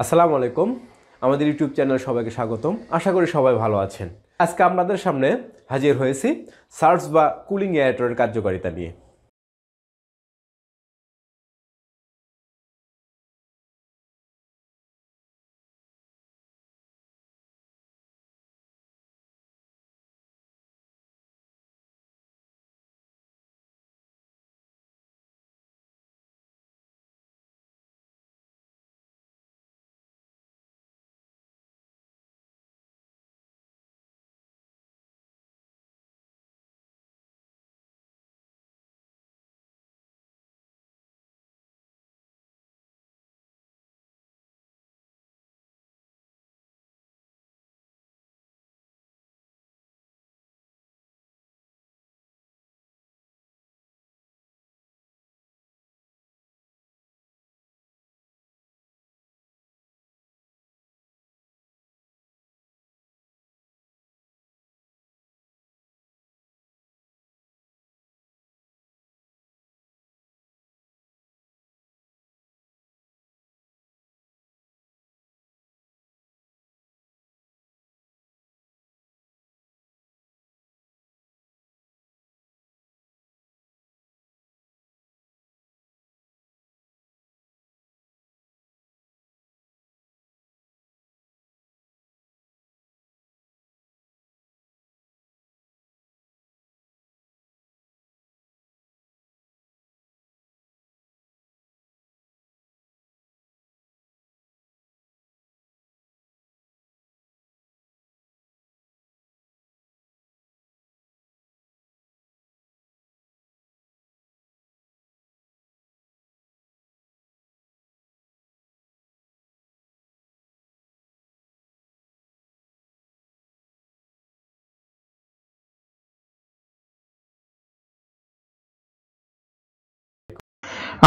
আসসালামু আলাইকুম। আমাদের ইউটিউব চ্যানেলে সবাইকে স্বাগতম। আশা করি সবাই ভালো আছেন। আজকে আপনাদের সামনে হাজির হয়েছি সার্চ বা কুলিং এয়ারেটরের কার্যকারিতা নিয়ে।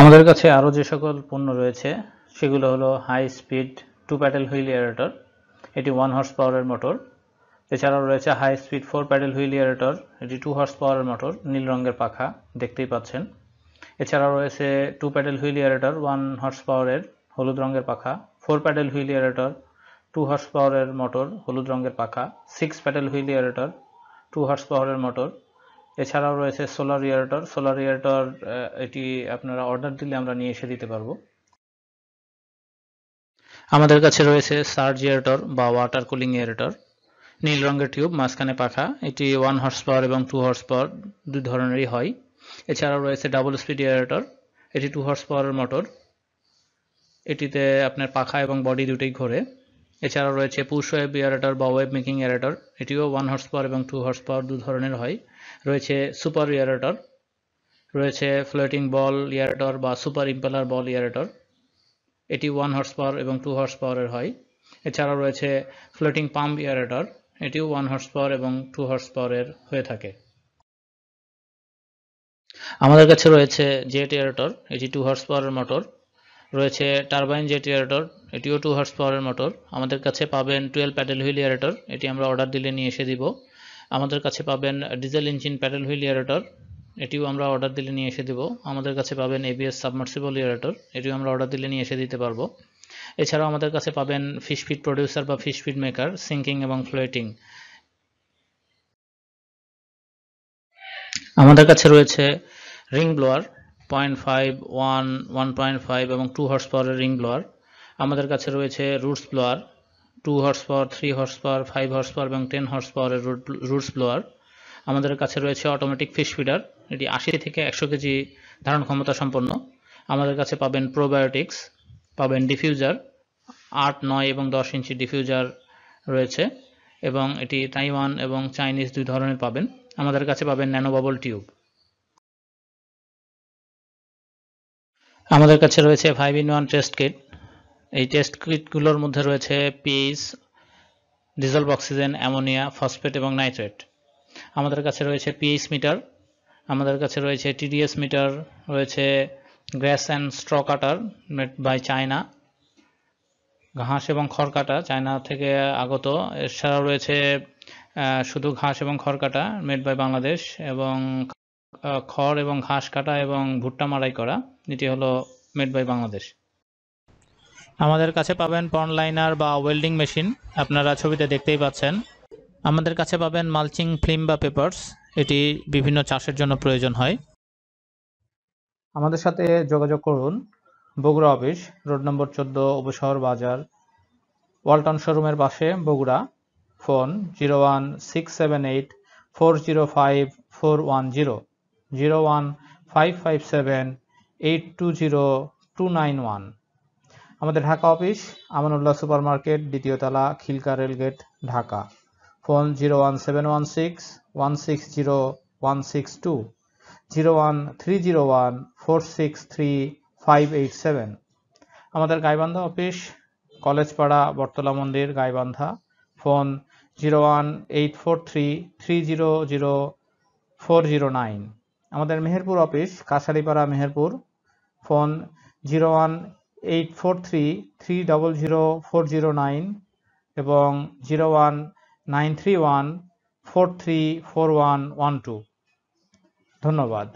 আমাদের কাছে আরও যে সকল পণ্য রয়েছে সেগুলো হলো high speed 2 paddle wheel aerator, এটি 1 হর্স পাওয়ারের মোটর। এছাড়াও রয়েছে high speed 4 paddle wheel aerator, এটি 2 হর্স পাওয়ারের মোটর, নীল রঙের পাখা দেখতেই পাচ্ছেন। এছাড়াও রয়েছে 2 প্যাডেল হুইল এয়ারেটর 1 হর্স পাওয়ারের, হলুদ রঙের পাখা। 4 প্যাডেল হুইল এয়ারেটর 2 হর্স পাওয়ারের মোটর, হলুদ রঙের পাখা। 6 প্যাডেল হুইল এয়ারেটর 2 হর্স পাওয়ারের মোটর। এছাড়াও রয়েছে সোলার এয়ারেটর, এটি আপনারা অর্ডার দিলে আমরা নিয়ে এসে দিতে পারবো। আমাদের কাছে রয়েছে সার্জ এয়ারেটর বা ওয়াটার কুলিং এয়ারেটর, নীল রঙের টিউব, মাঝখানে পাখা। এটি 1 হর্স পাওয়ার এবং 2 হর্স পাওয়ার দুই ধরনেরই হয়। এছাড়াও রয়েছে ডাবল স্পিড এয়ারেটর, এটি 2 হর্স পাওয়ারের মোটর, এটিতে আপনার পাখা এবং বডি দুটোই ঘোরে। এছাড়াও রয়েছে পুশ ওয়েভ এয়ারেটর বা ওয়েভ মেকিং এয়ারেটর, এটিও 1 হর্স পাওয়ার এবং 2 হর্স পাওয়ার দু ধরনের হয়। রয়েছে সুপার এয়ারেটর, রয়েছে ফ্লোটিং বল এয়ারেটর বা সুপার ইম্পেলার বল এয়ারেটর, এটি 1 হর্স পাওয়ার এবং 2 হর্স পাওয়ারের হয়। এছাড়াও রয়েছে ফ্লোটিং পাম্প এয়ারেটর, এটিও 1 হর্স পাওয়ার এবং 2 হর্স পাওয়ারের হয়ে থাকে। আমাদের কাছে রয়েছে জেট এয়ারেটর, এটি 2 হর্স পাওয়ারের মোটর। রয়েছে টারবাইন জেট এয়ারেটর, এটিও 2 হর্স পাওয়ারের মোটর। আমাদের কাছে পাবেন 12 প্যাডেল হুইল এয়ারেটর, এটি আমরা অর্ডার দিলে নিয়ে এসে দিব। আমাদের কাছে পাবেন diesel engine pedal wheel aerator, এটিও আমরা অর্ডার দিলে নিয়ে এসে দিব। আমাদের কাছে পাবেন এবিএস সাবমার্সিবল এয়ারেটর, এটিও আমরা অর্ডার দিলে নিয়ে এসে দিতে পারবো। এছাড়াও আমাদের কাছে পাবেন ফিশ ফিড প্রডিউসার বা ফিশ ফিড মেকার, সিঙ্কিং এবং ফ্লোটিং। আমাদের কাছে রয়েছে রিং ব্লোয়ার 0.5, 1, 1.5 এবং 2 হর্স পাওয়ারের রিং ব্লোয়ার। আমাদের কাছে রয়েছে roots blower 2 horse power, 3 horse power, 5 horse power এবং 10 হর্স পাওয়ারের রুটস ব্লোয়ার। আমাদের কাছে রয়েছে অটোমেটিক ফিশ ফিডার, এটি 80 থেকে 100 কেজি ধারণ ক্ষমতা সম্পন্ন। আমাদের কাছে পাবেন প্রোবায়োটিক্স, পাবেন ডিফিউজার 8, 9 এবং 10 ইঞ্চি ডিফিউজার রয়েছে এবং এটি তাইওয়ান এবং চাইনিজ দুই ধরনের পাবেন। আমাদের কাছে পাবেন ন্যানো বাবল টিউব। আমাদের কাছে রয়েছে 5-in-1 টেস্ট কিট, এই টেস্ট কিটগুলোর মধ্যে রয়েছে pH, dissolved oxygen, ammonia, phosphate এবং নাইট্রেট। আমাদের কাছে রয়েছে পিএইচ মিটার, আমাদের কাছে রয়েছে টিডিএস মিটার, রয়েছে grass and straw cutter made by China, ঘাস এবং খড় কাটা চায়না থেকে আগত। এছাড়াও রয়েছে শুধু ঘাস এবং খড় কাটা মেড বাই বাংলাদেশ, এবং খড় এবং ঘাস কাটা এবং ভুট্টা মাড়াই করা, এটি হলো মেড বাই বাংলাদেশ। আমাদের কাছে পাবেন পন্ড লাইনার বা ওয়েল্ডিং মেশিন, আপনারা ছবিতে দেখতেই পাচ্ছেন। আমাদের কাছে পাবেন মালচিং ফিল্ম বা পেপারস, এটি বিভিন্ন চাষের জন্য প্রয়োজন হয়। আমাদের সাথে যোগাযোগ করুন Bogura office, road number 14, Upashahar বাজার, ওয়ালটন শোরুমের পাশে, বগুড়া। ফোন 01678405410, 01557820291। আমাদের Dhaka office Amanullah super market, 2য় তলা, খিলকা রেলগেট, ঢাকা। ফোন 01716160162, 01301463587। আমাদের গাইবান্ধা অফিস কলেজপাড়া, বটতলা মন্দির, গাইবান্ধা। ফোন 01843000409। আমাদের মেহেরপুর অফিস কাছারিপাড়া, মেহেরপুর। ফোন 01843300409 এবং 01931434112। ধন্যবাদ।